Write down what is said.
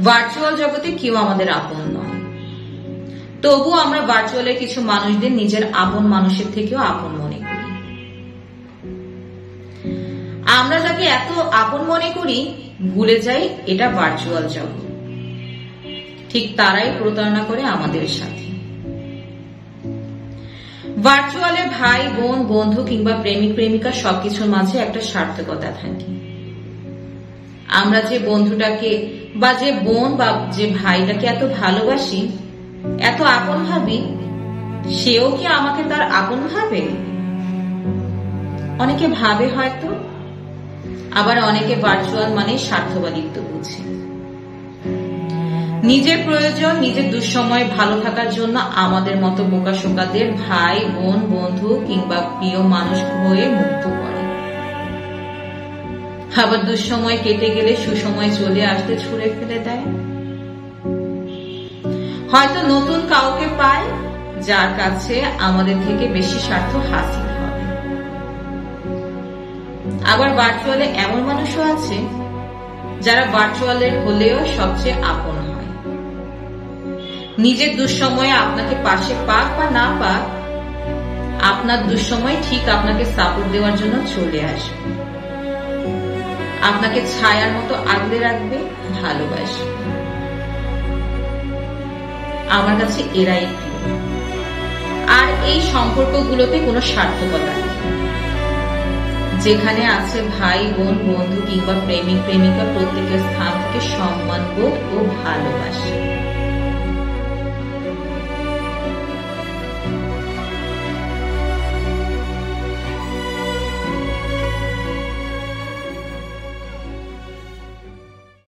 Virtual জগতে কেউ আমাদের আপন নয়, তবু আমরা ভার্চুয়ালে কিছু মানুষদের নিজের আপন মানুষের থেকেও আপন মনে করি। আমরা যাকে এত আপন মনে করি ভুলে যাই এটা ভার্চুয়াল জগৎ। ঠিক তারাই প্রতারণা করে আমাদের সাথে। ভার্চুয়ালে ভাই বোন বন্ধু কিংবা প্রেমিক প্রেমিকা সবকিছুর মাঝে একটা সার্থকতা থাকে। আমরা যে বন্ধুটাকে বা যে বোন বা যে ভাইটাকে এত ভালোবাসি, এত আপন ভাবি, সেও কি আমাকে তার আপন ভাবে? অনেকে ভাবে হয়তো, আবার অনেকে ভার্চুয়াল মানে স্বার্থবাদিত্ব বুঝে। নিজের প্রয়োজন নিজের দুঃসময়ে ভালো থাকার জন্য আমাদের মতো বোকাশোকাদের ভাই বোন বন্ধু কিংবা প্রিয় মানুষ হয়ে মুক্ত করে, আবার দুঃসময় কেটে গেলে সুসময় চলে আসতে ছুঁড়ে ফেলে দেয়। হয়তো নতুন কাউকে পায় যার কাছে আমাদের থেকে বেশি স্বার্থ হাসিল হবে। আবার ভার্চুয়ালে এমন মানুষও আছে যারা ভার্চুয়ালের হলেও সবচেয়ে আপন হয়। নিজের দুঃসময়ে আপনাকে পাশে পাক বা না পাক, আপনার দুঃসময় ঠিক আপনাকে সাপোর্ট দেওয়ার জন্য চলে আসবে, আপনাকে ছায়ার মতো আগলে রাখবে, ভালোবাসবে। আমার কাছে এরাই প্রিয়। আর এই সম্পর্কগুলোতে কোনো স্বার্থকতা নেই, যেখানে আছে ভাই বোন বন্ধু কিংবা প্রেমিক প্রেমিকা, প্রত্যেকের স্থান থেকে সম্মানবোধ ও ভালোবাসা।